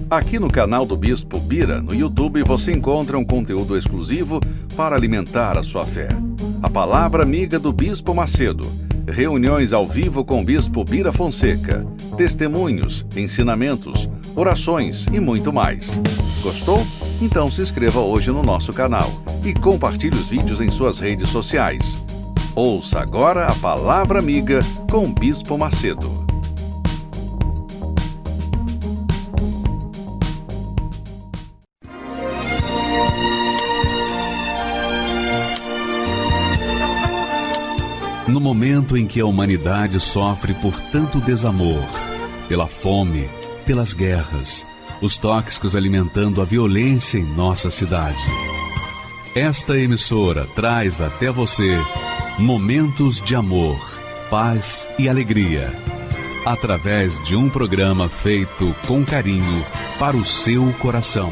Aqui no canal do Bispo Bira, no YouTube, você encontra um conteúdo exclusivo para alimentar a sua fé. A Palavra Amiga do Bispo Macedo. Reuniões ao vivo com o Bispo Bira Fonseca. Testemunhos, ensinamentos, orações e muito mais. Gostou? Então se inscreva hoje no nosso canal e compartilhe os vídeos em suas redes sociais. Ouça agora a Palavra Amiga com o Bispo Macedo. No momento em que a humanidade sofre por tanto desamor, pela fome, pelas guerras, os tóxicos alimentando a violência em nossa cidade, esta emissora traz até você momentos de amor, paz e alegria, através de um programa feito com carinho para o seu coração.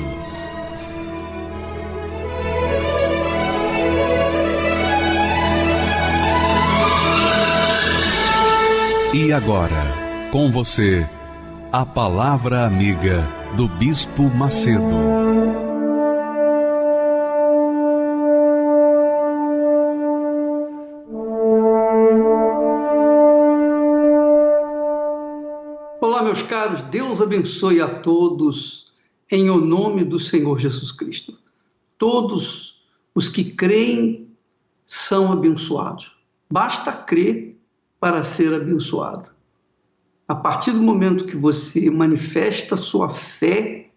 E agora, com você, a Palavra Amiga do Bispo Macedo. Olá, meus caros, Deus abençoe a todos em o nome do Senhor Jesus Cristo. Todos os que creem são abençoados. Basta crer para ser abençoado. A partir do momento que você manifesta sua fé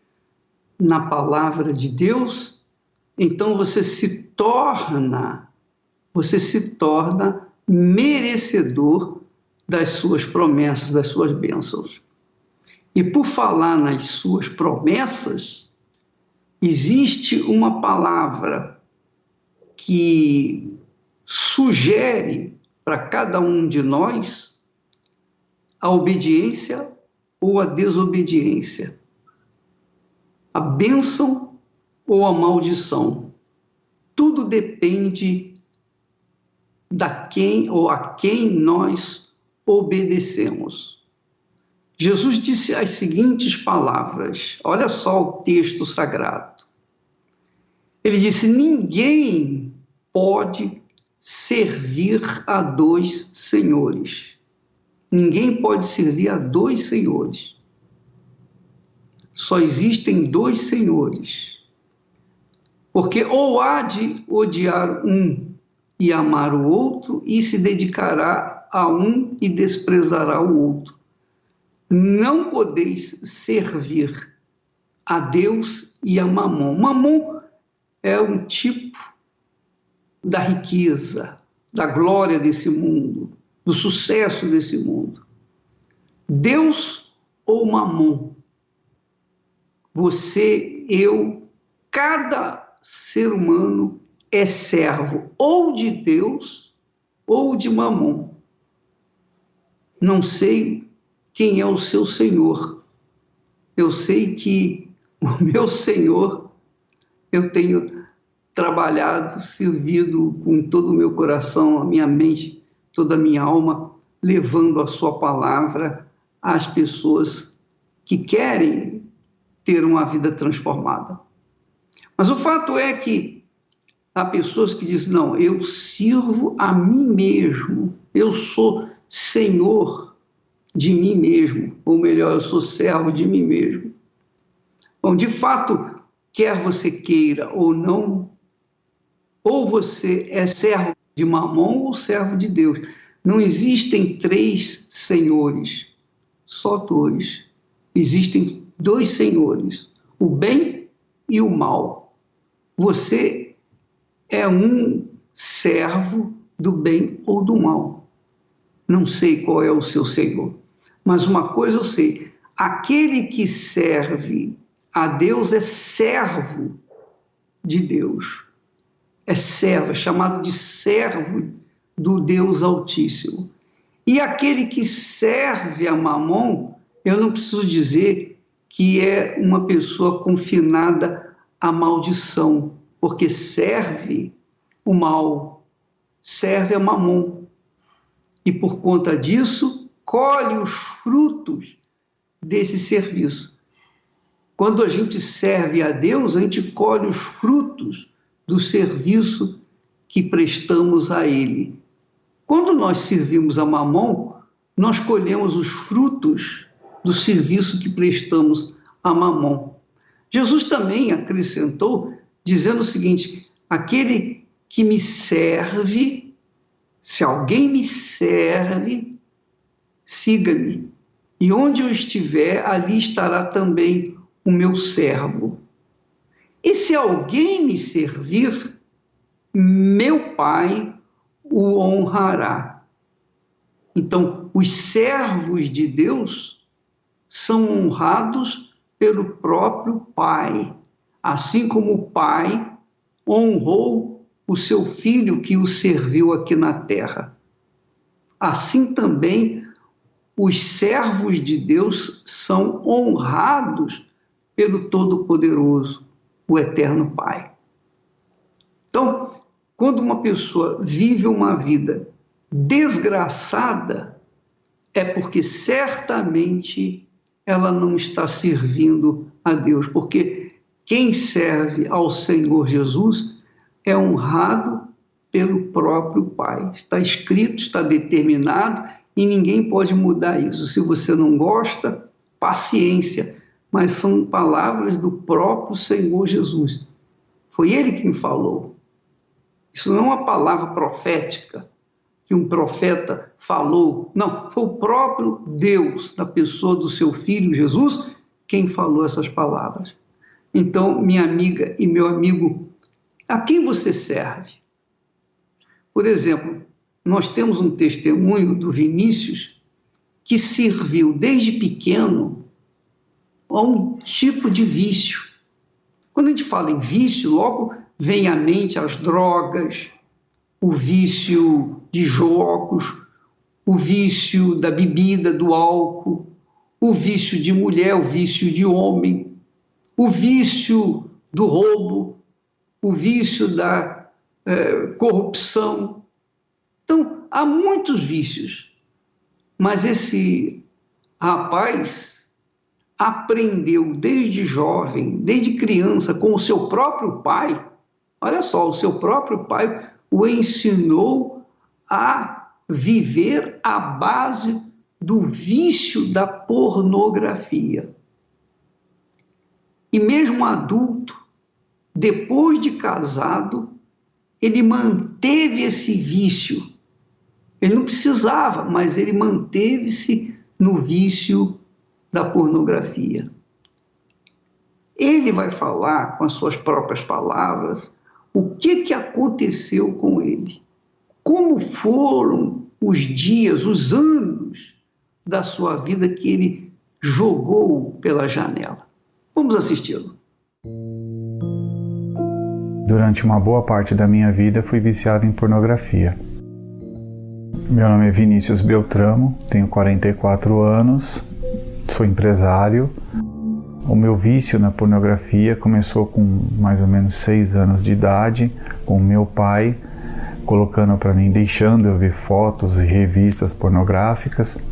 na palavra de Deus, então você se torna merecedor das suas promessas, das suas bênçãos. E por falar nas suas promessas, existe uma palavra que sugere para cada um de nós a obediência ou a desobediência, a bênção ou a maldição. Tudo depende a quem nós obedecemos. Jesus disse as seguintes palavras, olha só o texto sagrado. Ele disse: ninguém pode servir a dois senhores. Ninguém pode servir a dois senhores. Só existem dois senhores. Porque ou há de odiar um e amar o outro, e se dedicará a um e desprezará o outro. Não podeis servir a Deus e a Mamon. Mamon é um tipo da riqueza, da glória desse mundo, do sucesso desse mundo. Deus ou Mamon? Você, eu, cada ser humano é servo ou de Deus ou de Mamon. Não sei quem é o seu Senhor. Eu sei que o meu Senhor, eu tenho trabalhado, servido com todo o meu coração, a minha mente, toda a minha alma, levando a sua palavra às pessoas que querem ter uma vida transformada. Mas o fato é que há pessoas que dizem: não, eu sirvo a mim mesmo, eu sou senhor de mim mesmo, ou melhor, eu sou servo de mim mesmo. Bom, de fato, quer você queira ou não, ou você é servo de Mamon ou servo de Deus. Não existem três senhores, só dois. Existem dois senhores, o bem e o mal. Você é um servo do bem ou do mal. Não sei qual é o seu senhor, mas uma coisa eu sei: aquele que serve a Deus é servo de Deus. É servo, é chamado de servo do Deus Altíssimo. E aquele que serve a Mamon, eu não preciso dizer que é uma pessoa confinada à maldição, porque serve o mal, serve a Mamon. E por conta disso, colhe os frutos desse serviço. Quando a gente serve a Deus, a gente colhe os frutos do serviço que prestamos a Ele. Quando nós servimos a Mamon, nós colhemos os frutos do serviço que prestamos a Mamon. Jesus também acrescentou, dizendo o seguinte: aquele que me serve, se alguém me serve, siga-me. E onde eu estiver, ali estará também o meu servo. E se alguém me servir, meu Pai o honrará. Então, os servos de Deus são honrados pelo próprio Pai, assim como o Pai honrou o seu filho que o serviu aqui na terra. Assim também os servos de Deus são honrados pelo Todo-Poderoso, o Eterno Pai. Então, quando uma pessoa vive uma vida desgraçada, é porque certamente ela não está servindo a Deus, porque quem serve ao Senhor Jesus é honrado pelo próprio Pai. Está escrito, está determinado e ninguém pode mudar isso. Se você não gosta, paciência, mas são palavras do próprio Senhor Jesus. Foi Ele quem falou. Isso não é uma palavra profética que um profeta falou. Não, foi o próprio Deus, na pessoa do seu Filho Jesus, quem falou essas palavras. Então, minha amiga e meu amigo, a quem você serve? Por exemplo, nós temos um testemunho do Vinícius que serviu desde pequeno a um tipo de vício. Quando a gente fala em vício, logo vem à mente as drogas, o vício de jogos, o vício da bebida, do álcool, o vício de mulher, o vício de homem, o vício do roubo, o vício da corrupção. Então, há muitos vícios, mas esse rapaz aprendeu desde jovem, desde criança, com o seu próprio pai. Olha só, o seu próprio pai o ensinou a viver à base do vício da pornografia. E mesmo adulto, depois de casado, ele manteve esse vício. Ele não precisava, mas ele manteve-se no vício da pornografia. Ele vai falar com as suas próprias palavras o que aconteceu com ele, como foram os dias, os anos da sua vida que ele jogou pela janela. Vamos assisti-lo. Durante uma boa parte da minha vida fui viciado em pornografia. Meu nome é Vinícius Beltramo, tenho 44 anos, sou empresário. O meu vício na pornografia começou com mais ou menos 6 anos de idade, com o meu pai colocando para mim, deixando eu ver fotos e revistas pornográficas.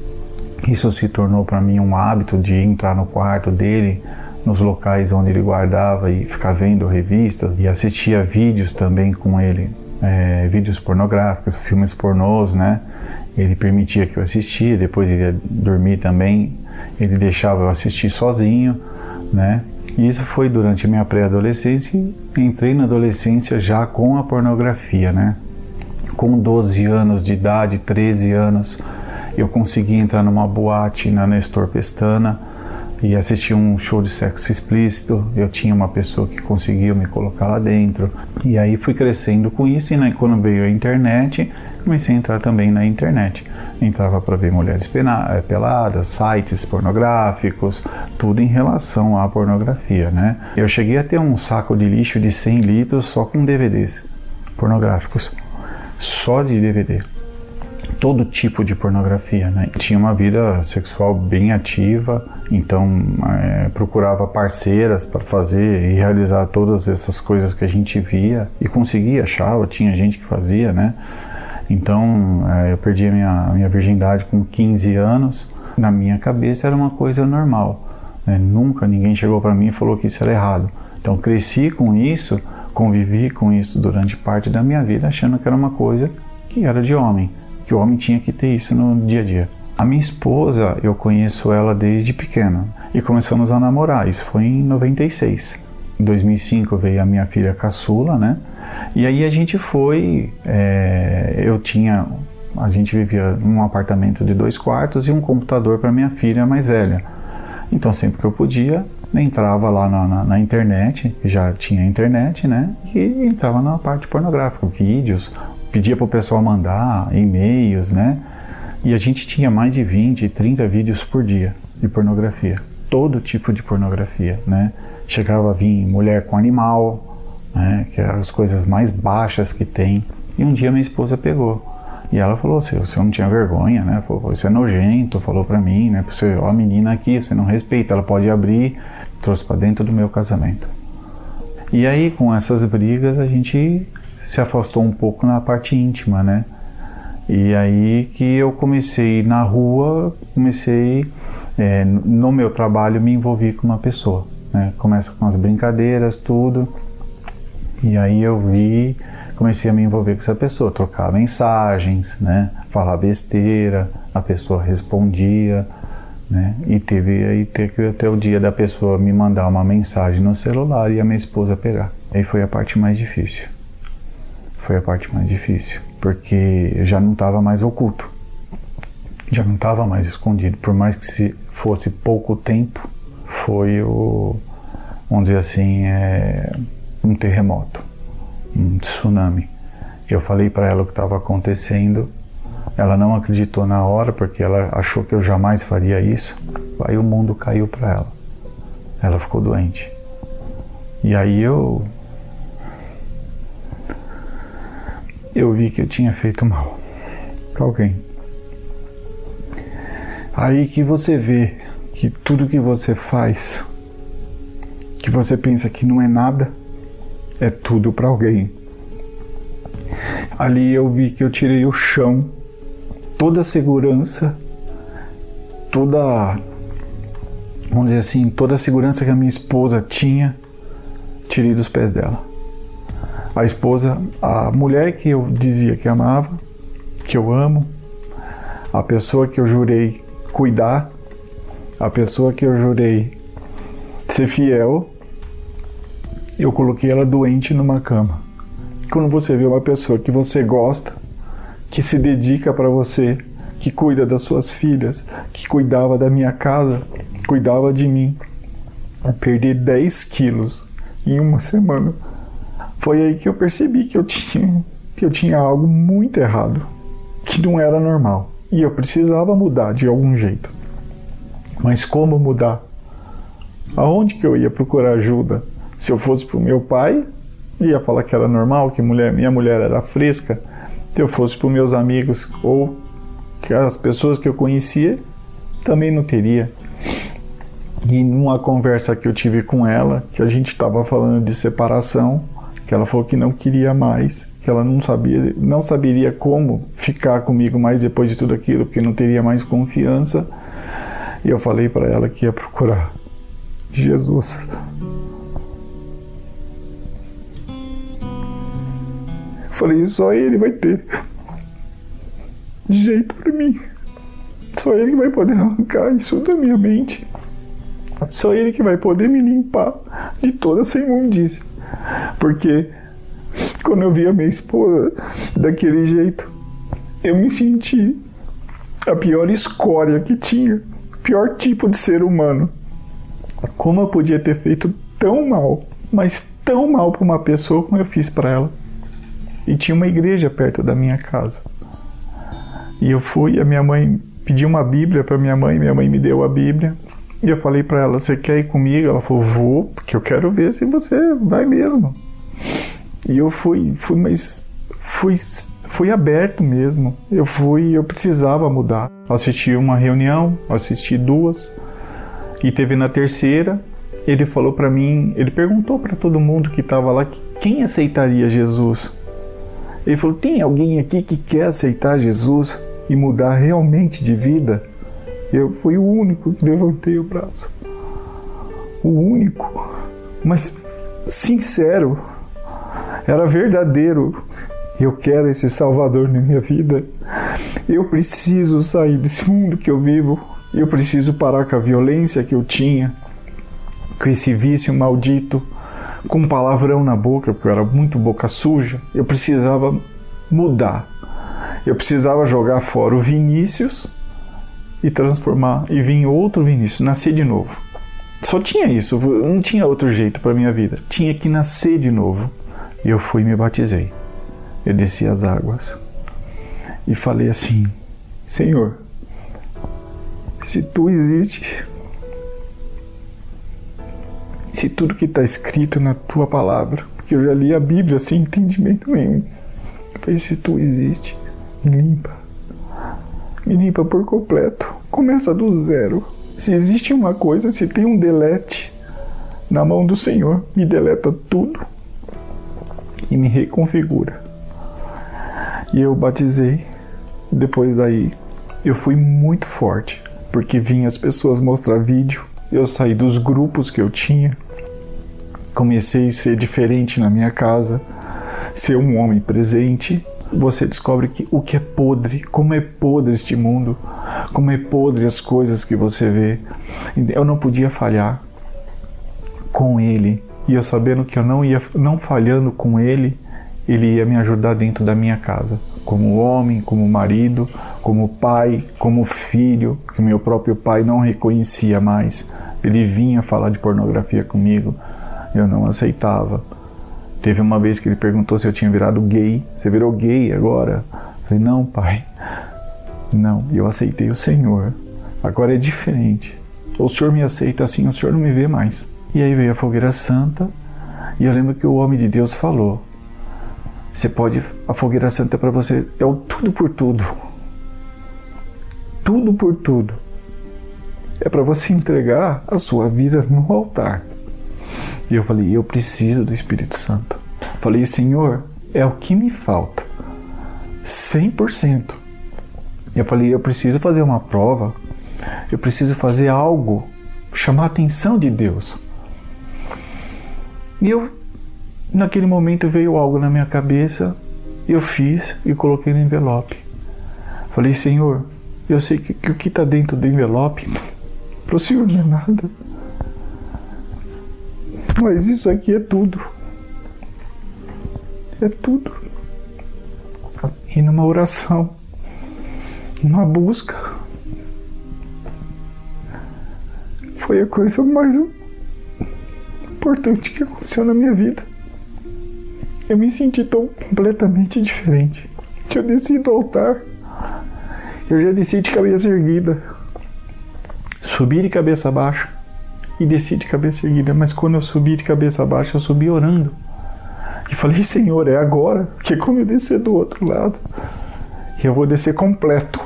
Isso se tornou para mim um hábito de entrar no quarto dele, nos locais onde ele guardava e ficar vendo revistas, e assistia vídeos também com ele, vídeos pornográficos, filmes pornôs, né? Ele permitia que eu assistia, depois ele ia dormir também, ele deixava eu assistir sozinho, né? E isso foi durante a minha pré-adolescência, e entrei na adolescência já com a pornografia, né? Com 12 anos de idade, 13 anos, eu consegui entrar numa boate na Nestor Pestana e assistir um show de sexo explícito. Eu tinha uma pessoa que conseguiu me colocar lá dentro. E aí fui crescendo com isso, e quando veio a internet, comecei a entrar também na internet. Entrava para ver mulheres peladas, sites pornográficos, tudo em relação à pornografia, né? Eu cheguei a ter um saco de lixo de 100 litros só com DVDs pornográficos, só de DVD. Todo tipo de pornografia, né? Tinha uma vida sexual bem ativa, então procurava parceiras para fazer e realizar todas essas coisas que a gente via e conseguia, achava, tinha gente que fazia, né? Então eu perdi a minha virgindade com 15 anos. Na minha cabeça era uma coisa normal, né? Nunca ninguém chegou para mim e falou que isso era errado. Então cresci com isso, convivi com isso durante parte da minha vida, achando que era uma coisa que era de homem, que o homem tinha que ter isso no dia a dia. A minha esposa, eu conheço ela desde pequena e começamos a namorar, isso foi em 96. Em 2005 veio a minha filha caçula, né? E aí a gente foi, a gente vivia num apartamento de 2 quartos e um computador para minha filha mais velha. Então sempre que eu podia, entrava lá na internet, já tinha internet, né? E entrava na parte pornográfica, vídeos, pedia para o pessoal mandar e-mails, né? E a gente tinha mais de 20, 30 vídeos por dia de pornografia. Todo tipo de pornografia, né? Chegava a vir mulher com animal, né? Que é as coisas mais baixas que tem. E um dia minha esposa pegou. E ela falou assim, você não tinha vergonha, né? Falou, você é nojento, falou pra mim, né? Você, ó, a menina aqui, você não respeita, ela pode abrir. Trouxe pra dentro do meu casamento. E aí, com essas brigas, a gente se afastou um pouco na parte íntima, né? E aí que eu comecei na rua, no meu trabalho, me envolvi com uma pessoa, né? Começa com as brincadeiras, tudo. E aí comecei a me envolver com essa pessoa, trocar mensagens, né? Falar besteira, a pessoa respondia, né? E teve até o dia da pessoa me mandar uma mensagem no celular e a minha esposa pegar. Aí foi a parte mais difícil. Foi a parte mais difícil, porque eu já não estava mais oculto, já não estava mais escondido. Por mais que se fosse pouco tempo, foi vamos dizer assim, um terremoto, um tsunami. Eu falei para ela o que estava acontecendo, ela não acreditou na hora, porque ela achou que eu jamais faria isso. Aí o mundo caiu para ela ficou doente. E aí eu vi que eu tinha feito mal para alguém. Aí que você vê que tudo que você faz, que você pensa que não é nada, é tudo para alguém. Ali eu vi que eu tirei o chão, toda a segurança, vamos dizer assim, toda a segurança que a minha esposa tinha, tirei dos pés dela. A esposa, a mulher que eu dizia que amava, que eu amo, a pessoa que eu jurei cuidar, a pessoa que eu jurei ser fiel, eu coloquei ela doente numa cama. Quando você vê uma pessoa que você gosta, que se dedica para você, que cuida das suas filhas, que cuidava da minha casa, cuidava de mim, eu perdi 10 quilos em uma semana. Foi aí que eu percebi que eu tinha algo muito errado, que não era normal. E eu precisava mudar de algum jeito. Mas como mudar? Aonde que eu ia procurar ajuda? Se eu fosse para o meu pai, ia falar que era normal, que minha mulher era fresca. Se eu fosse para os meus amigos ou que as pessoas que eu conhecia, também não teria. E numa conversa que eu tive com ela, que a gente estava falando de separação, que ela falou que não queria mais, que ela não saberia como ficar comigo mais depois de tudo aquilo, porque não teria mais confiança. E eu falei para ela que ia procurar Jesus. Eu falei, só Ele vai ter jeito para mim. Só Ele que vai poder arrancar isso da minha mente. Só Ele que vai poder me limpar de toda essa imundícia. Porque quando eu vi a minha esposa daquele jeito, eu me senti a pior escória que tinha, o pior tipo de ser humano. Como eu podia ter feito tão mal, mas tão mal para uma pessoa como eu fiz para ela? E tinha uma igreja perto da minha casa. E eu fui, a minha mãe pediu uma Bíblia para minha mãe me deu a Bíblia. E eu falei para ela, você quer ir comigo? Ela falou, vou, porque eu quero ver se você vai mesmo. E eu fui aberto mesmo. Eu precisava mudar. Assisti uma reunião, assisti 2, e teve na terceira, ele falou para mim, ele perguntou para todo mundo que estava lá, quem aceitaria Jesus? Ele falou, tem alguém aqui que quer aceitar Jesus e mudar realmente de vida? Eu fui o único que levantei o braço. o único, mas sincero, era verdadeiro. Eu quero esse Salvador na minha vida. Eu preciso sair desse mundo que eu vivo. Eu preciso parar com a violência que eu tinha, com esse vício maldito, com um palavrão na boca, porque eu era muito boca suja. Eu precisava mudar. Eu precisava jogar fora o Vinícius e transformar, e vir outro Vinícius, nascer de novo. Só tinha isso, não tinha outro jeito para minha vida. Tinha que nascer de novo. E eu fui e me batizei. Eu desci as águas e falei assim: Senhor, se Tu existe, se tudo que está escrito na Tua palavra, porque eu já li a Bíblia sem entendimento nenhum, eu falei: se Tu existe, me limpa por completo, começa do zero. Se existe uma coisa, se tem um delete na mão do Senhor, me deleta tudo e me reconfigura. E eu batizei. Depois daí eu fui muito forte, porque vinha as pessoas mostrar vídeo. Eu saí dos grupos que eu tinha, comecei a ser diferente na minha casa, ser um homem presente. Você descobre o que é podre, como é podre este mundo, como é podre as coisas que você vê. Eu não podia falhar com Ele, e eu sabendo que eu não falhando com Ele, Ele ia me ajudar dentro da minha casa, como homem, como marido, como pai, como filho, que meu próprio pai não reconhecia mais. Ele vinha falar de pornografia comigo, eu não aceitava. Teve uma vez que ele perguntou se eu tinha virado gay. Você virou gay agora? Eu falei: não, pai, não, eu aceitei o Senhor, agora é diferente. Ou o Senhor me aceita assim, o Senhor não me vê mais. E aí veio a fogueira santa, e eu lembro que o homem de Deus falou: a fogueira santa para você é o tudo por tudo. Tudo por tudo. É para você entregar a sua vida no altar. E eu falei: eu preciso do Espírito Santo. Falei: Senhor, é o que me falta. 100%. Eu falei: eu preciso fazer uma prova. Eu preciso fazer algo, chamar a atenção de Deus. E naquele momento veio algo na minha cabeça, eu fiz e coloquei no envelope. Falei: Senhor, eu sei que o que está dentro do envelope, para o Senhor não é nada. Mas isso aqui é tudo. É tudo. E numa oração, numa busca, foi a coisa mais importante que aconteceu na minha vida. Eu me senti tão completamente diferente, que eu desci do altar, eu já desci de cabeça erguida, subi de cabeça baixa e desci de cabeça erguida. Mas quando eu subi de cabeça baixa, eu subi orando e falei: Senhor, é agora, porque quando eu descer do outro lado, eu vou descer completo.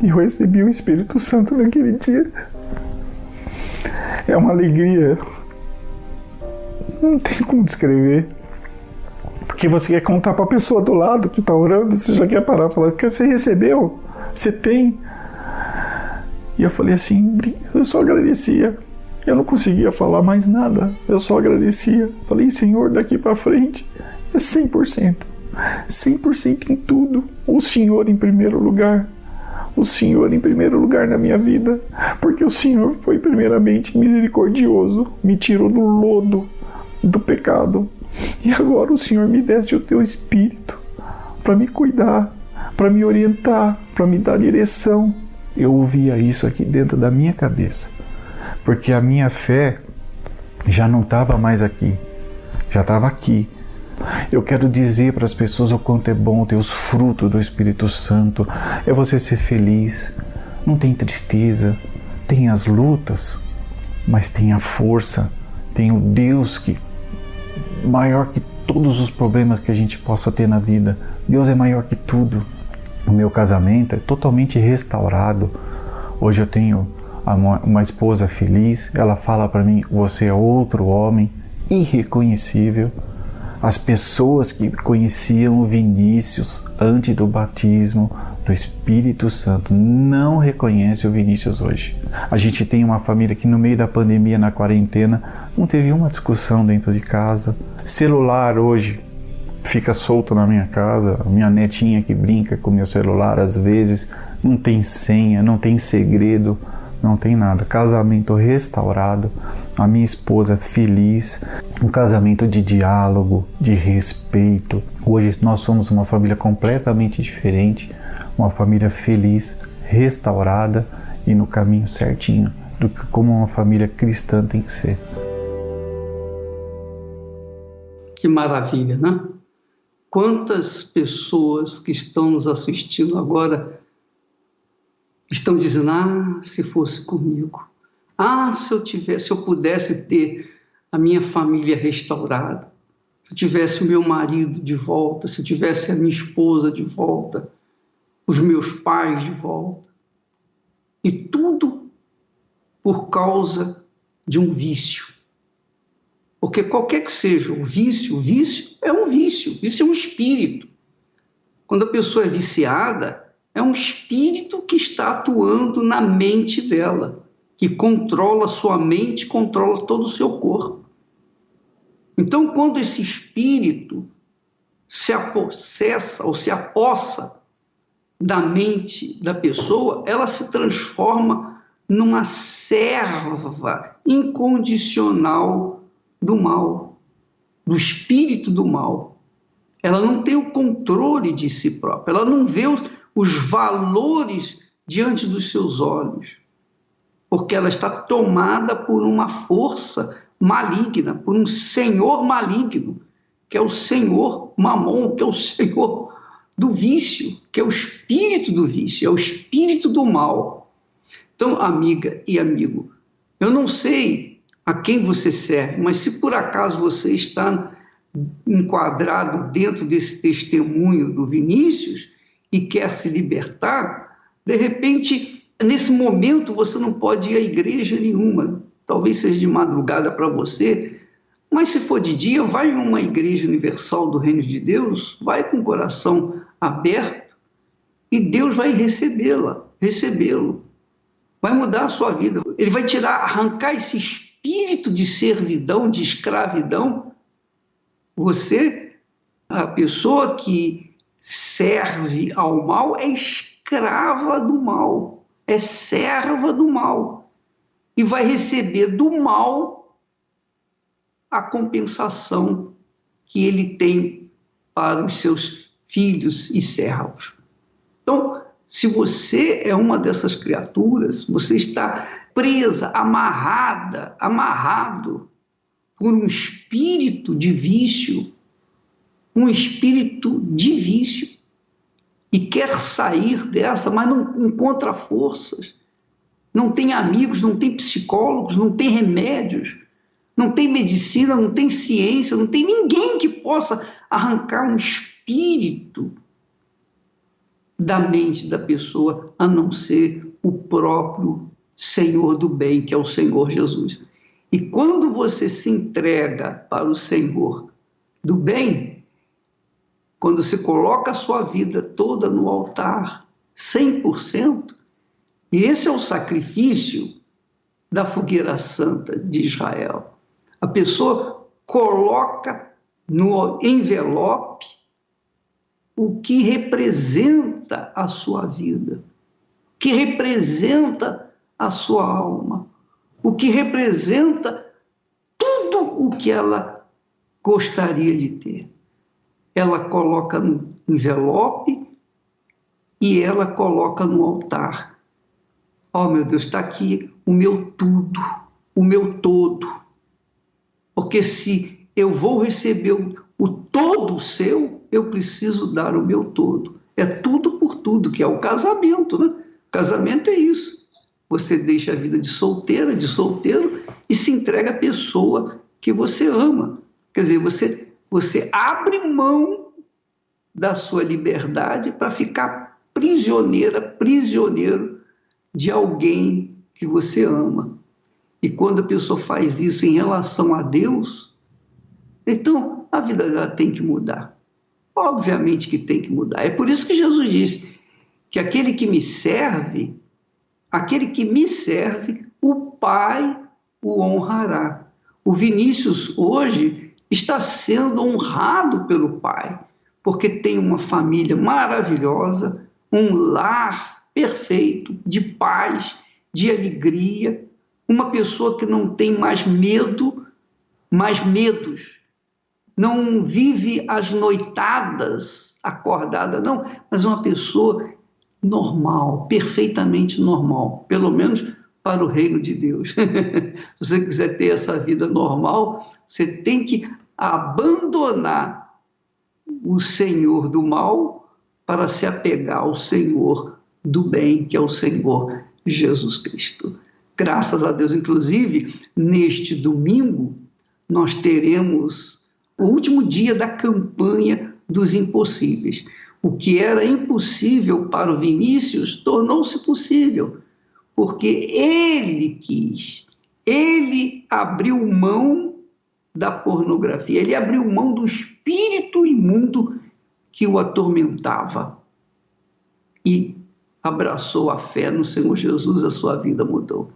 E eu recebi o Espírito Santo naquele dia. É uma alegria, não tem como descrever, porque você quer contar para a pessoa do lado que está orando, você já quer parar e falar: você recebeu? Você tem? E eu falei assim, eu só agradecia. Eu não conseguia falar mais nada, eu só agradecia. Falei: Senhor, daqui para frente é 100%. 100% em tudo. O Senhor em primeiro lugar. O Senhor em primeiro lugar na minha vida. Porque o Senhor foi primeiramente misericordioso, me tirou do lodo do pecado. E agora o Senhor me deste o teu Espírito para me cuidar, para me orientar, para me dar direção. Eu ouvia isso aqui dentro da minha cabeça, porque a minha fé já não estava mais aqui, já estava aqui. Eu quero dizer para as pessoas o quanto é bom ter os frutos do Espírito Santo. É você ser feliz, não tem tristeza, tem as lutas, mas tem a força, tem o Deus que maior que todos os problemas que a gente possa ter na vida. Deus é maior que tudo. O meu casamento é totalmente restaurado. Hoje eu tenho uma esposa feliz. Ela fala para mim: você é outro homem irreconhecível. As pessoas que conheciam o Vinícius antes do batismo do Espírito Santo não reconhece o Vinícius hoje. A gente tem uma família que no meio da pandemia, na quarentena, não teve uma discussão dentro de casa. Celular hoje fica solto na minha casa, a minha netinha que brinca com o meu celular às vezes, não tem senha, não tem segredo, não tem nada. Casamento restaurado, a minha esposa feliz, um casamento de diálogo, de respeito. Hoje nós somos uma família completamente diferente, uma família feliz, restaurada e no caminho certinho, do que como uma família cristã tem que ser. Que maravilha, né? Quantas pessoas que estão nos assistindo agora estão dizendo: ah, se fosse comigo, ah, se eu pudesse ter a minha família restaurada, se eu tivesse o meu marido de volta, se eu tivesse a minha esposa de volta, os meus pais de volta. E tudo por causa de um vício. Porque qualquer que seja o vício é um vício, isso é um espírito. Quando a pessoa é viciada, é um espírito que está atuando na mente dela, que controla sua mente, controla todo o seu corpo. Então, quando esse espírito se apossessa ou se apossa da mente da pessoa, ela se transforma numa serva incondicional do mal, do espírito do mal. Ela não tem o controle de si própria, ela não vê os valores diante dos seus olhos, porque ela está tomada por uma força maligna, por um senhor maligno, que é o senhor Mamon, que é o senhor do vício, que é o espírito do vício, é o espírito do mal. Então, amiga e amigo, eu não sei a quem você serve, mas se por acaso você está enquadrado dentro desse testemunho do Vinícius e quer se libertar, de repente, nesse momento você não pode ir à igreja nenhuma, talvez seja de madrugada para você, mas se for de dia, vai em uma igreja universal do Reino de Deus, vai com o coração aberto e Deus vai recebê-lo, vai mudar a sua vida, ele vai arrancar esse espírito de servidão, de escravidão. Você, a pessoa que serve ao mal, é escrava do mal, é serva do mal, e vai receber do mal a compensação que ele tem para os seus filhos e servos. Então, se você é uma dessas criaturas, você está presa, amarrado por um espírito de vício, e quer sair dessa, mas não encontra forças, não tem amigos, não tem psicólogos, não tem remédios, não tem medicina, não tem ciência, não tem ninguém que possa arrancar um espírito da mente da pessoa, a não ser o próprio Senhor do bem, que é o Senhor Jesus. E quando você se entrega para o Senhor do bem, quando você coloca a sua vida toda no altar, 100%, e esse é o sacrifício da fogueira santa de Israel. A pessoa coloca no envelope o que representa a sua vida, o que representa a sua alma, o que representa tudo o que ela gostaria de ter. Ela coloca no envelope e ela coloca no altar. Oh, meu Deus, está aqui o meu tudo, o meu todo. Porque se eu vou receber o todo seu, eu preciso dar o meu todo. É tudo por tudo, que é o casamento, né? Casamento é isso. Você deixa a vida de solteira, de solteiro, e se entrega à pessoa que você ama. Quer dizer, você abre mão da sua liberdade para ficar prisioneiro de alguém que você ama. E quando a pessoa faz isso em relação a Deus, então a vida dela tem que mudar. Obviamente que tem que mudar. É por isso que Jesus disse que aquele que me serve, o Pai o honrará. O Vinícius hoje está sendo honrado pelo Pai, porque tem uma família maravilhosa, um lar perfeito, de paz, de alegria, uma pessoa que não tem mais medos, não vive as noitadas acordada, não, mas uma pessoa normal, perfeitamente normal, pelo menos para o reino de Deus. Se você quiser ter essa vida normal, você tem que abandonar o senhor do mal para se apegar ao Senhor do bem, que é o Senhor Jesus Cristo. Graças a Deus, inclusive, neste domingo, nós teremos o último dia da campanha dos impossíveis. O que era impossível para o Vinícius tornou-se possível, porque ele quis, ele abriu mão da pornografia, ele abriu mão do espírito imundo que o atormentava e abraçou a fé no Senhor Jesus, a sua vida mudou.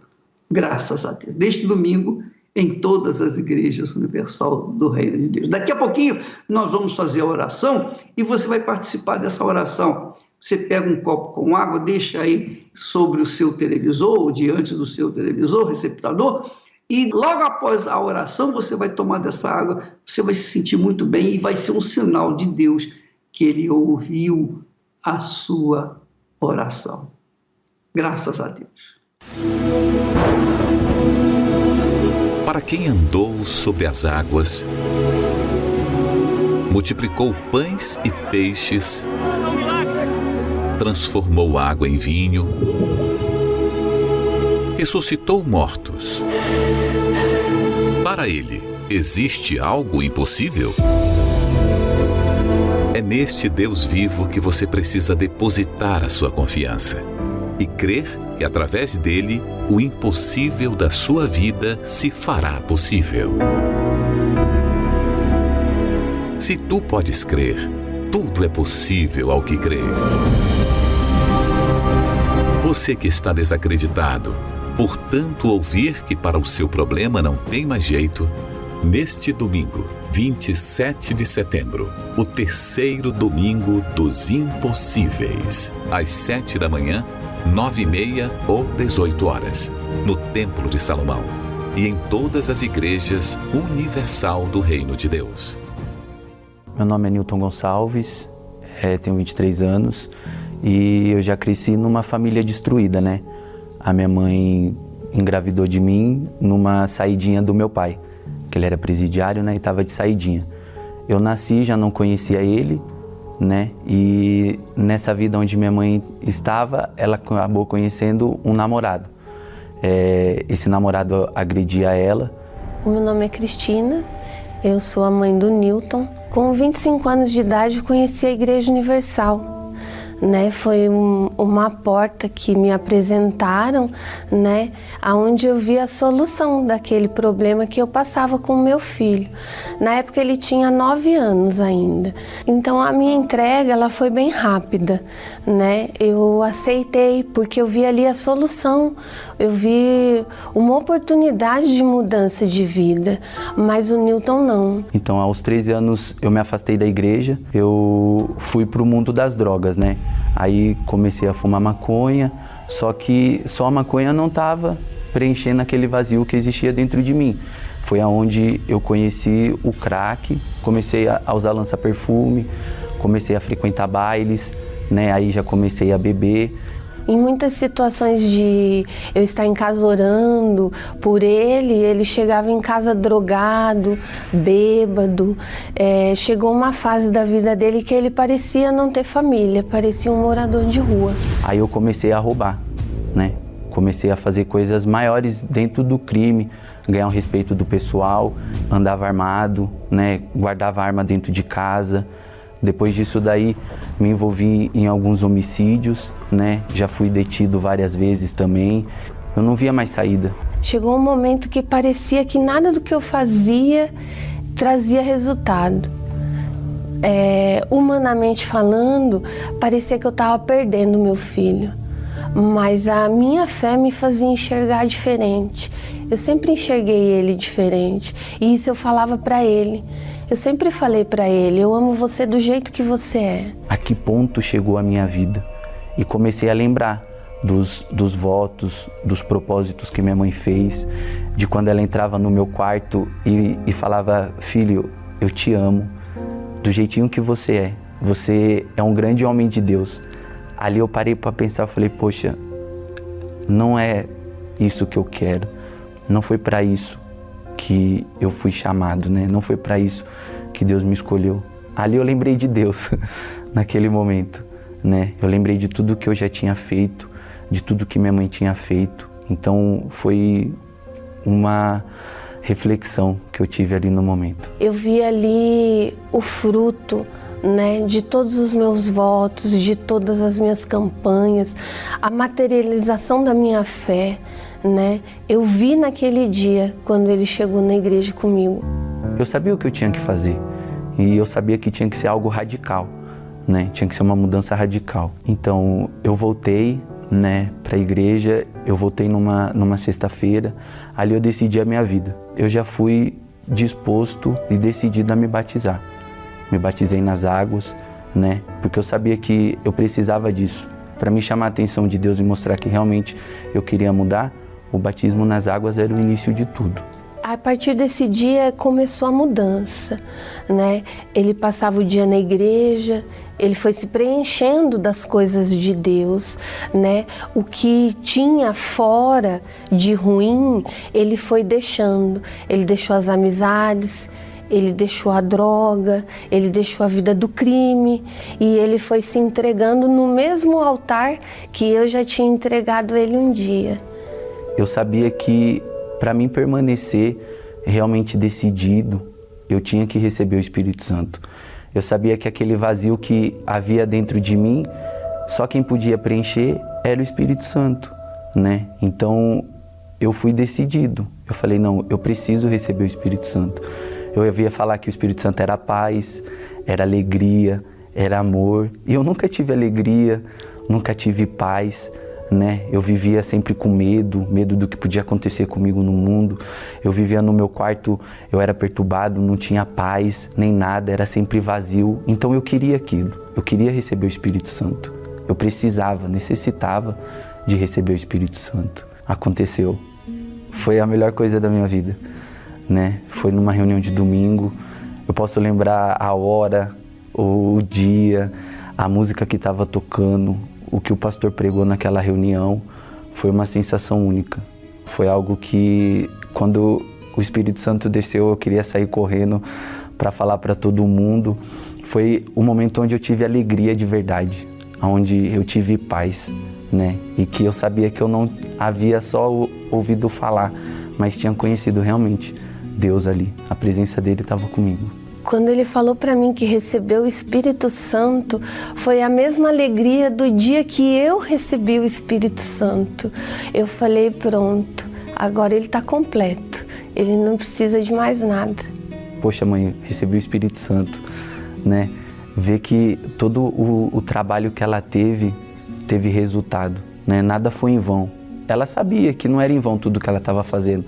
Graças a Deus. Neste domingo, em todas as igrejas universal do Reino de Deus. Daqui a pouquinho nós vamos fazer a oração e você vai participar dessa oração. Você pega um copo com água, deixa aí sobre o seu televisor ou diante do seu televisor, receptador, e logo após a oração você vai tomar dessa água, você vai se sentir muito bem e vai ser um sinal de Deus que Ele ouviu a sua oração. Graças a Deus. Para quem andou sobre as águas, multiplicou pães e peixes, transformou água em vinho, ressuscitou mortos. Para ele, existe algo impossível? É neste Deus vivo que você precisa depositar a sua confiança e crer que através dele o impossível da sua vida se fará possível. Se tu podes crer, tudo é possível ao que crê. Você que está desacreditado, por tanto ouvir que para o seu problema não tem mais jeito, neste domingo, 27 de setembro, o terceiro domingo dos impossíveis, às 7 da manhã, 9h30 ou 18 horas, no Templo de Salomão e em todas as igrejas universal do Reino de Deus. Meu nome é Nilton Gonçalves, tenho 23 anos e eu já cresci numa família destruída, né? A minha mãe engravidou de mim numa saidinha do meu pai, que ele era presidiário, né? E estava de saidinha. Eu nasci, já não conhecia ele, né? E nessa vida onde minha mãe estava, ela acabou conhecendo um namorado. Esse namorado agredia ela. O meu nome é Cristina, eu sou a mãe do Nilton. Com 25 anos de idade, eu conheci a Igreja Universal. Né, foi uma porta que me apresentaram, né, onde eu vi a solução daquele problema que eu passava com o meu filho. Na época ele tinha 9 anos ainda. Então a minha entrega ela foi bem rápida, né? Eu aceitei porque eu vi ali a solução, eu vi uma oportunidade de mudança de vida, mas o Nilton não. Então aos 13 anos eu me afastei da igreja, eu fui para o mundo das drogas, né? Aí comecei a fumar maconha, só que só a maconha não estava preenchendo aquele vazio que existia dentro de mim. Foi aonde eu conheci o crack, comecei a usar lança-perfume, comecei a frequentar bailes, né? Aí já comecei a beber. Em muitas situações de eu estar em casa orando por ele chegava em casa drogado, bêbado. Chegou uma fase da vida dele que ele parecia não ter família, parecia um morador de rua. Aí eu comecei a roubar, né? Comecei a fazer coisas maiores dentro do crime, ganhar o respeito do pessoal, andava armado, né? Guardava arma dentro de casa. Depois disso daí, me envolvi em alguns homicídios, né? Já fui detido várias vezes também. Eu não via mais saída. Chegou um momento que parecia que nada do que eu fazia trazia resultado. humanamente falando, parecia que eu estava perdendo meu filho. Mas a minha fé me fazia enxergar diferente. Eu sempre enxerguei ele diferente. E isso eu falava para ele. Eu sempre falei para ele, eu amo você do jeito que você é. A que ponto chegou a minha vida? E comecei a lembrar dos votos, dos propósitos que minha mãe fez, de quando ela entrava no meu quarto e falava, filho, eu te amo, do jeitinho que você é. Você é um grande homem de Deus. Ali eu parei para pensar, eu falei, poxa, não é isso que eu quero. Não foi para isso que eu fui chamado, né? Não foi para isso que Deus me escolheu. Ali eu lembrei de Deus, naquele momento, né? Eu lembrei de tudo que eu já tinha feito, de tudo que minha mãe tinha feito. Então foi uma reflexão que eu tive ali no momento. Eu vi ali o fruto, né, de todos os meus votos, de todas as minhas campanhas, a materialização da minha fé, né? Eu vi naquele dia, quando ele chegou na igreja comigo. Eu sabia o que eu tinha que fazer e eu sabia que tinha que ser algo radical, né? Tinha que ser uma mudança radical. Então eu voltei, né, para a igreja, eu voltei numa sexta-feira, ali eu decidi a minha vida. Eu já fui disposto e decidido a me batizar. Me batizei nas águas, né, porque eu sabia que eu precisava disso. Para me chamar a atenção de Deus e mostrar que realmente eu queria mudar, o batismo nas águas era o início de tudo. A partir desse dia começou a mudança, né? Ele passava o dia na igreja, ele foi se preenchendo das coisas de Deus, né? O que tinha fora de ruim, ele foi deixando. Ele deixou as amizades, ele deixou a droga, ele deixou a vida do crime e ele foi se entregando no mesmo altar que eu já tinha entregado ele um dia. Eu sabia que para mim permanecer realmente decidido, eu tinha que receber o Espírito Santo. Eu sabia que aquele vazio que havia dentro de mim, só quem podia preencher era o Espírito Santo, né? Então eu fui decidido. Eu falei, não, eu preciso receber o Espírito Santo. Eu havia falar que o Espírito Santo era paz, era alegria, era amor. E eu nunca tive alegria, nunca tive paz, né? Eu vivia sempre com medo do que podia acontecer comigo no mundo. Eu vivia no meu quarto, eu era perturbado, não tinha paz, nem nada, era sempre vazio. Então eu queria aquilo, eu queria receber o Espírito Santo. Eu precisava, necessitava de receber o Espírito Santo. Aconteceu. Foi a melhor coisa da minha vida, né? Foi numa reunião de domingo. Eu posso lembrar a hora, o dia, a música que estava tocando, o que o pastor pregou naquela reunião. Foi uma sensação única. Foi algo que, quando o Espírito Santo desceu, eu queria sair correndo para falar para todo mundo. Foi o momento onde eu tive alegria de verdade, onde eu tive paz, né? E que eu sabia que eu não havia só ouvido falar, mas tinha conhecido realmente Deus ali. A presença dele estava comigo. Quando ele falou para mim que recebeu o Espírito Santo, foi a mesma alegria do dia que eu recebi o Espírito Santo. Eu falei, pronto, agora ele está completo, ele não precisa de mais nada. Poxa, mãe, recebi o Espírito Santo, né? Ver que todo o trabalho que ela teve resultado, né? Nada foi em vão. Ela sabia que não era em vão tudo que ela estava fazendo,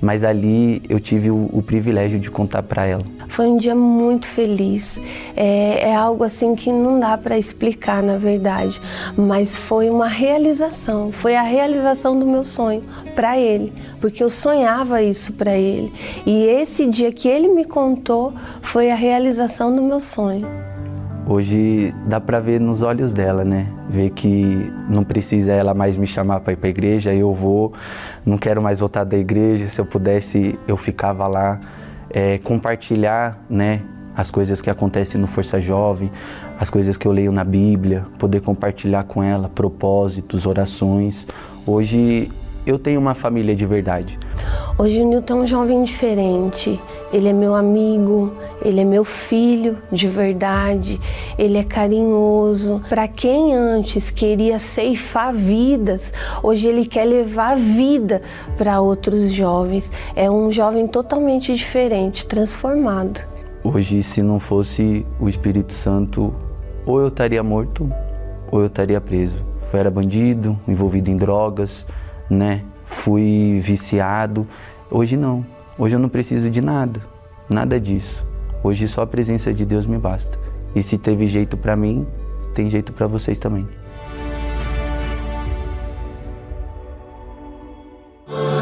mas ali eu tive o privilégio de contar para ela. Foi um dia muito feliz, é algo assim que não dá para explicar na verdade, mas foi uma realização, foi a realização do meu sonho para ele, porque eu sonhava isso para ele e esse dia que ele me contou foi a realização do meu sonho. Hoje dá para ver nos olhos dela, né? Ver que não precisa ela mais me chamar para ir para a igreja, eu vou, não quero mais voltar da igreja, se eu pudesse eu ficava lá, compartilhar, né, as coisas que acontecem no Força Jovem, as coisas que eu leio na Bíblia, poder compartilhar com ela, propósitos, orações. Hoje eu tenho uma família de verdade. Hoje o Nilton é um jovem diferente, ele é meu amigo, ele é meu filho de verdade, ele é carinhoso. Para quem antes queria ceifar vidas, hoje ele quer levar vida para outros jovens. É um jovem totalmente diferente, transformado. Hoje, se não fosse o Espírito Santo, ou eu estaria morto, ou eu estaria preso. Eu era bandido, envolvido em drogas, né? Fui viciado. Hoje não. Hoje eu não preciso de nada, nada disso. Hoje só a presença de Deus me basta. E se teve jeito para mim, tem jeito para vocês também.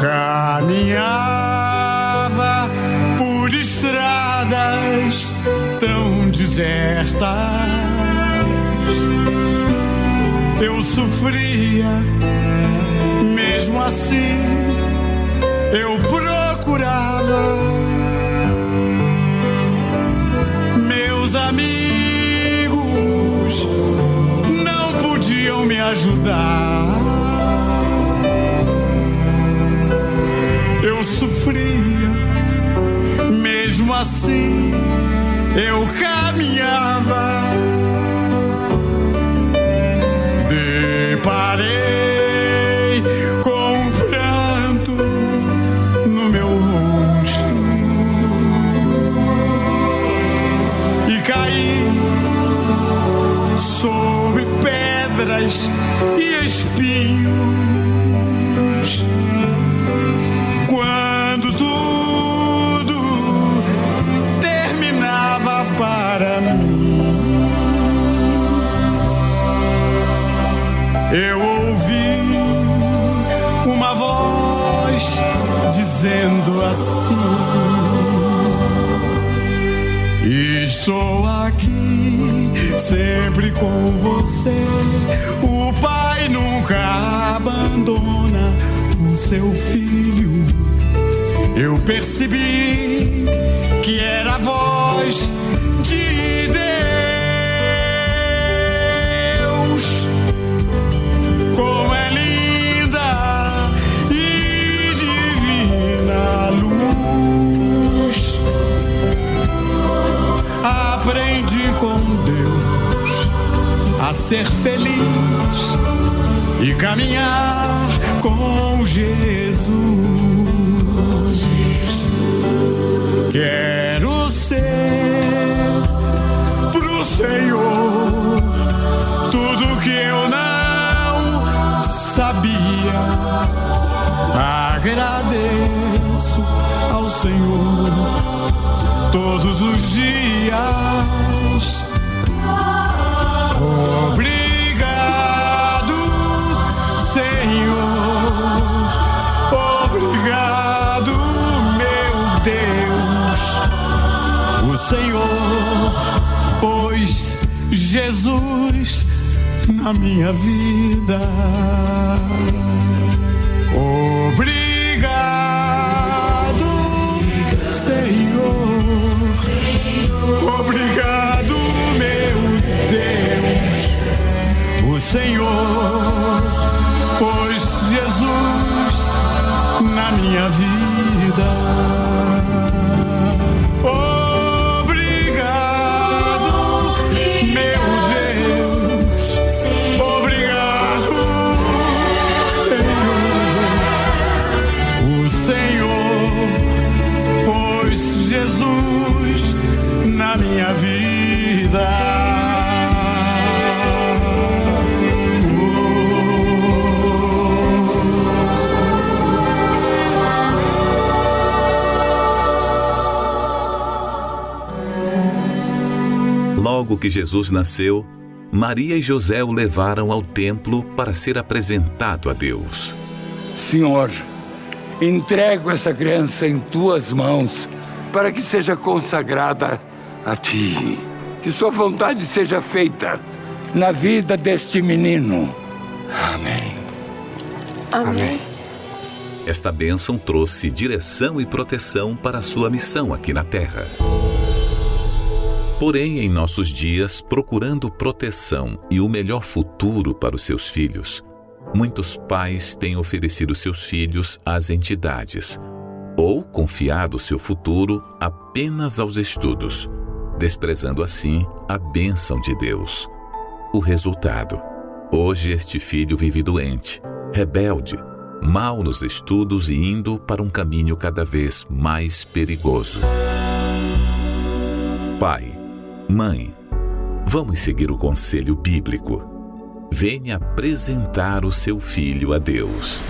Caminhava por estradas tão desertas. Eu sofria, mesmo assim eu procurava. Meus amigos não podiam me ajudar. Eu sofria, mesmo assim eu caminhava. Deparei com um pranto no meu rosto e caí sobre pedras e espinhos. Quando tudo terminava para mim, eu ouvi uma voz dizendo assim: estou aqui sempre com você. O Pai nunca abandona o seu filho. Eu percebi que era a voz de Deus. Como é linda e divina a luz. Aprendi com Deus a ser feliz e caminhar com Jesus. Quero ser pro Senhor tudo que eu não sabia. Agradeço ao Senhor todos os dias. Obrigado, Senhor. Obrigado, meu Deus. O Senhor pôs Jesus na minha vida. Obrigado, Senhor. Obrigado, meu Deus. O Senhor pôs Jesus na minha vida. Obrigado, meu Deus. Obrigado, Senhor. O Senhor pôs Jesus na minha vida. Logo que Jesus nasceu, Maria e José o levaram ao templo para ser apresentado a Deus. Senhor, entrego essa criança em tuas mãos para que seja consagrada a ti. Que sua vontade seja feita na vida deste menino. Amém. Amém. Esta bênção trouxe direção e proteção para a sua missão aqui na Terra. Porém, em nossos dias, procurando proteção e o melhor futuro para os seus filhos, muitos pais têm oferecido seus filhos às entidades ou confiado seu futuro apenas aos estudos, desprezando assim a bênção de Deus. O resultado: hoje este filho vive doente, rebelde, mal nos estudos e indo para um caminho cada vez mais perigoso. Pai, mãe, vamos seguir o conselho bíblico. Venha apresentar o seu filho a Deus.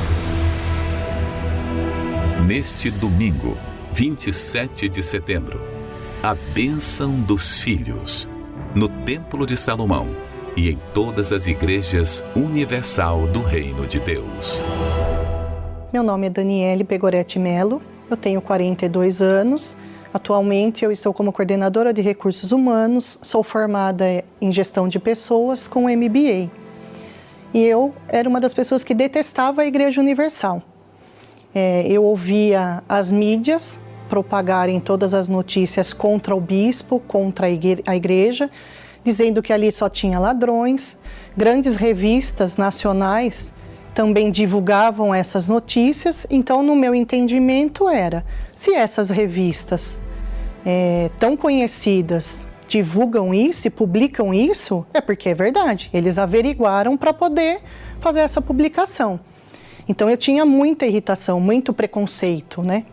Neste domingo, 27 de setembro, a bênção dos filhos, no Templo de Salomão e em todas as igrejas universal do Reino de Deus. Meu nome é Daniele Pegoretti Melo, eu tenho 42 anos. Atualmente eu estou como coordenadora de recursos humanos, sou formada em gestão de pessoas com MBA. E eu era uma das pessoas que detestava a Igreja Universal. Eu ouvia as mídias propagarem todas as notícias contra o bispo, contra a igreja, dizendo que ali só tinha ladrões. Grandes revistas nacionais também divulgavam essas notícias. Então, no meu entendimento era, se essas revistas tão conhecidas divulgam isso e publicam isso, é porque é verdade. Eles averiguaram para poder fazer essa publicação. Então eu tinha muita irritação, muito preconceito, né?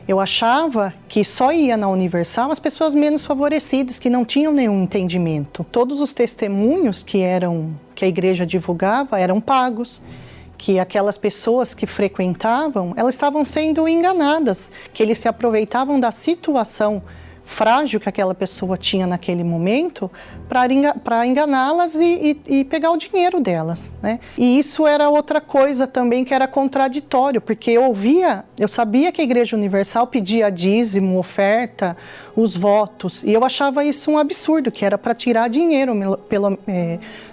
Eu achava que só ia na Universal as pessoas menos favorecidas, que não tinham nenhum entendimento. Todos os testemunhos que a igreja divulgava eram pagos, que aquelas pessoas que frequentavam, elas estavam sendo enganadas, que eles se aproveitavam da situação frágil que aquela pessoa tinha naquele momento para enganá-las e pegar o dinheiro delas, né? E isso era outra coisa também que era contraditório, porque eu sabia que a Igreja Universal pedia dízimo, oferta, os votos, e eu achava isso um absurdo, que era para tirar dinheiro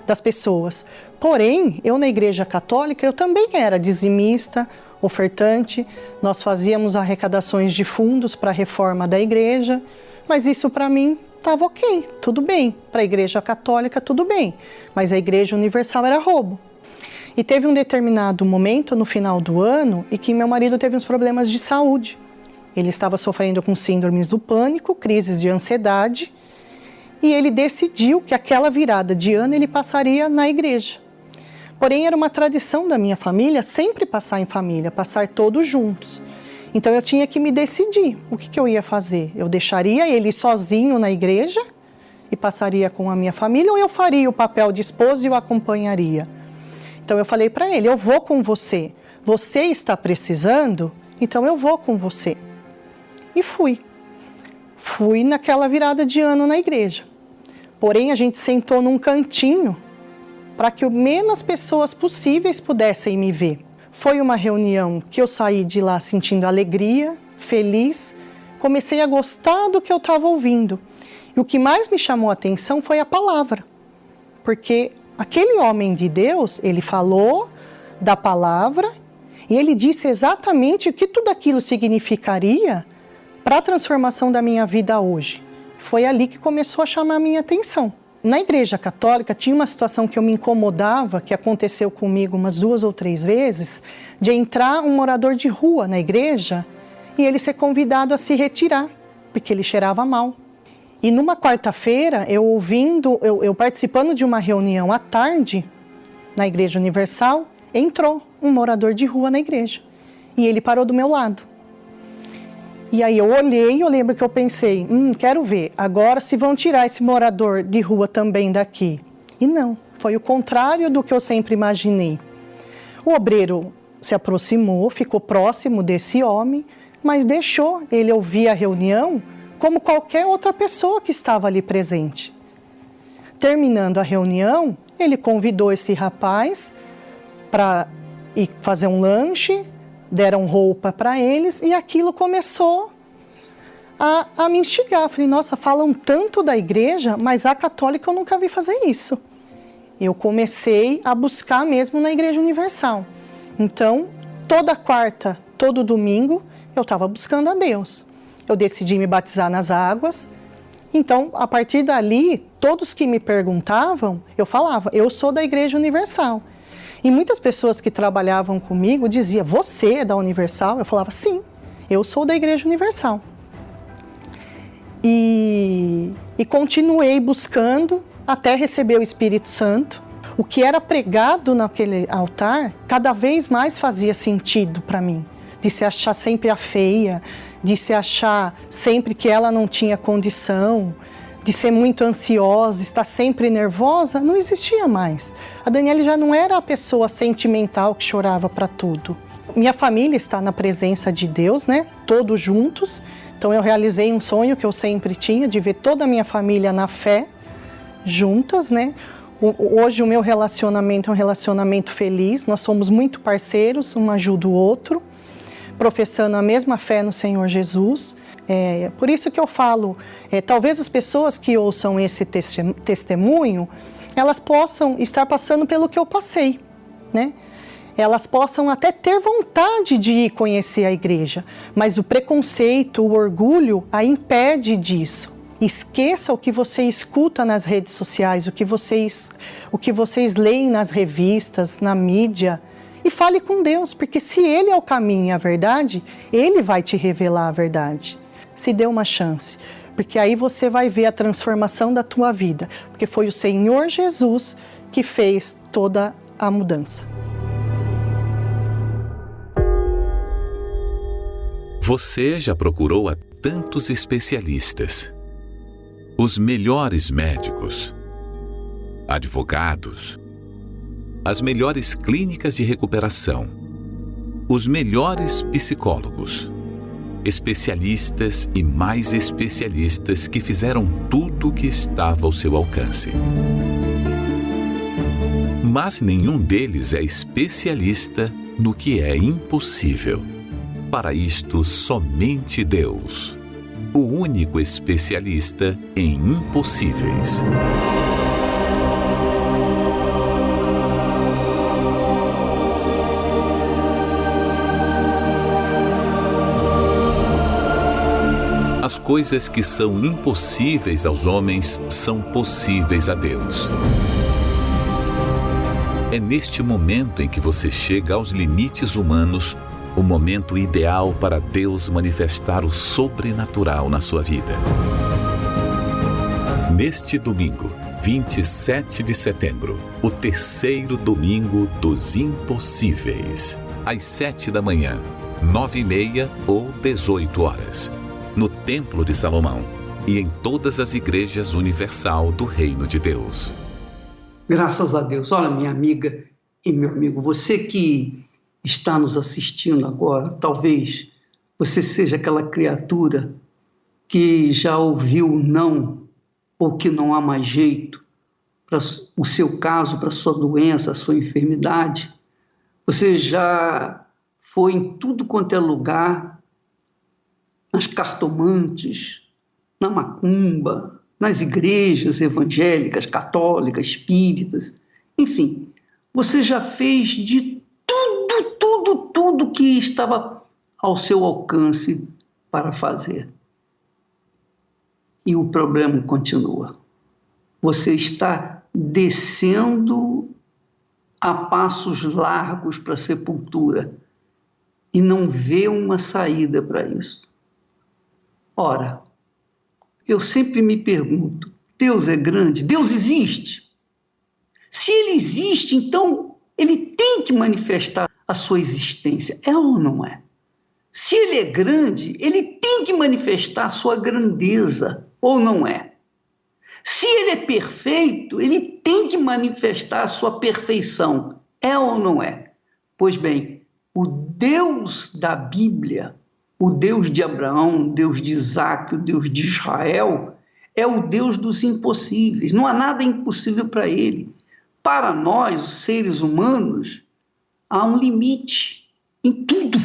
das pessoas. Porém, eu na Igreja Católica, eu também era dizimista, ofertante, nós fazíamos arrecadações de fundos para a reforma da igreja, mas isso para mim estava ok, tudo bem. Para a Igreja Católica, tudo bem, mas a Igreja Universal era roubo. E teve um determinado momento no final do ano em que meu marido teve uns problemas de saúde. Ele estava sofrendo com síndromes do pânico, crises de ansiedade, e ele decidiu que aquela virada de ano ele passaria na igreja. Porém, era uma tradição da minha família sempre passar em família, passar todos juntos. Então, eu tinha que me decidir o que eu ia fazer. Eu deixaria ele sozinho na igreja e passaria com a minha família, ou eu faria o papel de esposa e o acompanharia? Então, eu falei para ele, eu vou com você. Você está precisando? Então, eu vou com você. E fui. Fui naquela virada de ano na igreja. Porém, a gente sentou num cantinho para que menos pessoas possíveis pudessem me ver. Foi uma reunião que eu saí de lá sentindo alegria, feliz, comecei a gostar do que eu estava ouvindo. E o que mais me chamou a atenção foi a palavra, porque aquele homem de Deus, ele falou da palavra e ele disse exatamente o que tudo aquilo significaria para a transformação da minha vida hoje. Foi ali que começou a chamar a minha atenção. Na Igreja Católica tinha uma situação que eu me incomodava, que aconteceu comigo umas 2 ou 3 vezes, de entrar um morador de rua na igreja e ele ser convidado a se retirar, porque ele cheirava mal. E numa quarta-feira, eu participando de uma reunião à tarde na Igreja Universal, entrou um morador de rua na igreja e ele parou do meu lado. E aí eu olhei, eu lembro que eu pensei, quero ver, agora se vão tirar esse morador de rua também daqui. E não, foi o contrário do que eu sempre imaginei. O obreiro se aproximou, ficou próximo desse homem, mas deixou ele ouvir a reunião como qualquer outra pessoa que estava ali presente. Terminando a reunião, ele convidou esse rapaz para ir fazer um lanche, deram roupa para eles e aquilo começou a me instigar. Falei, nossa, falam tanto da igreja, mas a católica eu nunca vi fazer isso. Eu comecei a buscar mesmo na Igreja Universal. Então, toda quarta, todo domingo, eu estava buscando a Deus. Eu decidi me batizar nas águas. Então, a partir dali, todos que me perguntavam, eu falava, eu sou da Igreja Universal. E muitas pessoas que trabalhavam comigo diziam, você é da Universal? Eu falava, sim, eu sou da Igreja Universal. E continuei buscando até receber o Espírito Santo. O que era pregado naquele altar, cada vez mais fazia sentido para mim. De se achar sempre a feia, de se achar sempre que ela não tinha condição, de ser muito ansiosa, estar sempre nervosa, não existia mais. A Daniele já não era a pessoa sentimental que chorava para tudo. Minha família está na presença de Deus, né? Todos juntos. Então eu realizei um sonho que eu sempre tinha, de ver toda a minha família na fé, juntas, né? Hoje o meu relacionamento é um relacionamento feliz, nós somos muito parceiros, um ajuda o outro, professando a mesma fé no Senhor Jesus. Por isso que eu falo, talvez as pessoas que ouçam esse testemunho, elas possam estar passando pelo que eu passei, né? Elas possam até ter vontade de ir conhecer a igreja, mas o preconceito, o orgulho a impede disso. Esqueça o que você escuta nas redes sociais, o que vocês leem nas revistas, na mídia, e fale com Deus, porque se Ele é o caminho e a verdade, Ele vai te revelar a verdade. Se dê uma chance, porque aí você vai ver a transformação da tua vida, porque foi o Senhor Jesus que fez toda a mudança. Você já procurou a tantos especialistas, os melhores médicos, advogados, as melhores clínicas de recuperação, os melhores psicólogos, especialistas e mais especialistas que fizeram tudo o que estava ao seu alcance. Mas nenhum deles é especialista no que é impossível. Para isto, somente Deus, o único especialista em impossíveis. As coisas que são impossíveis aos homens são possíveis a Deus. É neste momento em que você chega aos limites humanos, o momento ideal para Deus manifestar o sobrenatural na sua vida. Neste domingo, 27 de setembro, o terceiro domingo dos impossíveis, às 7 da manhã, 9h30 ou 18 horas. No Templo de Salomão e em todas as igrejas universal do Reino de Deus. Graças a Deus. Olha, minha amiga e meu amigo, você que está nos assistindo agora, talvez você seja aquela criatura que já ouviu o não, ou que não há mais jeito para o seu caso, para a sua doença, a sua enfermidade. Você já foi em tudo quanto é lugar, nas cartomantes, na macumba, nas igrejas evangélicas, católicas, espíritas, enfim, você já fez de tudo que estava ao seu alcance para fazer. E o problema continua. Você está descendo a passos largos para a sepultura e não vê uma saída para isso. Ora, eu sempre me pergunto, Deus é grande? Deus existe? Se Ele existe, então Ele tem que manifestar a sua existência, é ou não é? Se Ele é grande, Ele tem que manifestar a sua grandeza, ou não é? Se Ele é perfeito, Ele tem que manifestar a sua perfeição, é ou não é? Pois bem, o Deus da Bíblia, o Deus de Abraão, o Deus de Isaac, o Deus de Israel, é o Deus dos impossíveis. Não há nada impossível para Ele. Para nós, os seres humanos, há um limite em tudo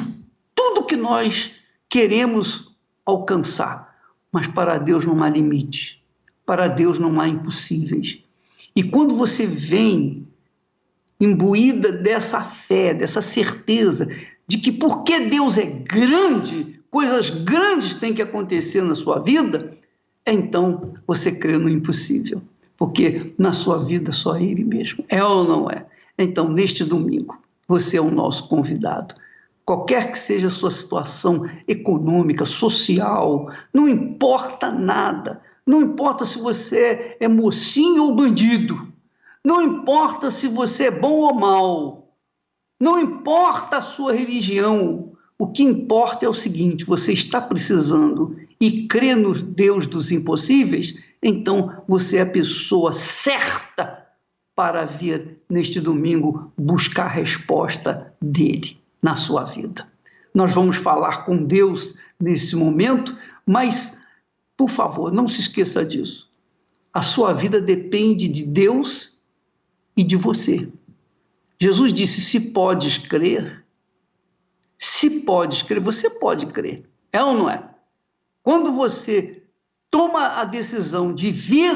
que nós queremos alcançar. Mas para Deus não há limite. Para Deus não há impossíveis. E quando você vem imbuída dessa fé, dessa certeza de que porque Deus é grande, coisas grandes têm que acontecer na sua vida, então você crê no impossível, porque na sua vida só Ele mesmo, é ou não é? Então, neste domingo, você é o nosso convidado. Qualquer que seja a sua situação econômica, social, não importa nada, não importa se você é mocinho ou bandido, não importa se você é bom ou mau, não importa a sua religião, o que importa é o seguinte: você está precisando e crê no Deus dos impossíveis, então você é a pessoa certa para vir neste domingo buscar a resposta dele na sua vida. Nós vamos falar com Deus nesse momento, mas, por favor, não se esqueça disso. A sua vida depende de Deus e de você. Jesus disse, se podes crer, você pode crer. É ou não é? Quando você toma a decisão de vir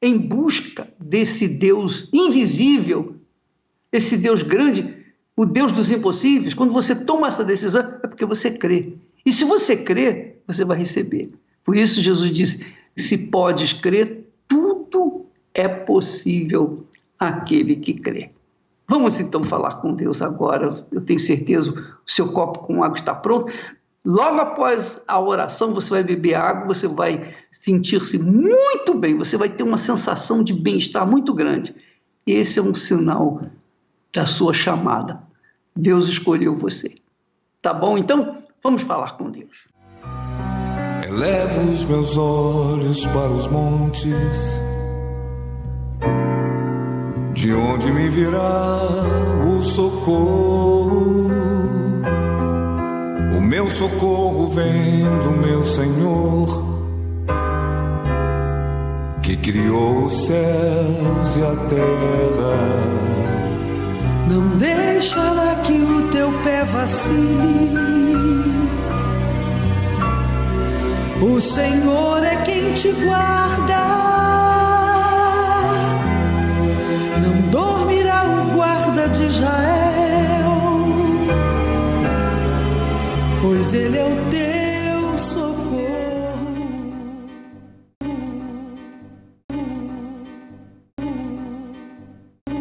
em busca desse Deus invisível, esse Deus grande, o Deus dos impossíveis, quando você toma essa decisão, é porque você crê. E se você crê, você vai receber. Por isso Jesus disse, se podes crer, tudo é possível àquele que crê. Vamos então falar com Deus agora. Eu tenho certeza, o seu copo com água está pronto. Logo após a oração, você vai beber água, você vai sentir-se muito bem, você vai ter uma sensação de bem-estar muito grande. Esse é um sinal da sua chamada. Deus escolheu você. Tá bom? Então, vamos falar com Deus. Elevo os meus olhos para os montes, de onde me virá o socorro. O meu socorro vem do meu Senhor, que criou os céus e a terra. Não deixará que o teu pé vacile. O Senhor é quem te guarda. Não dormirá o guarda de Israel, pois ele é o teu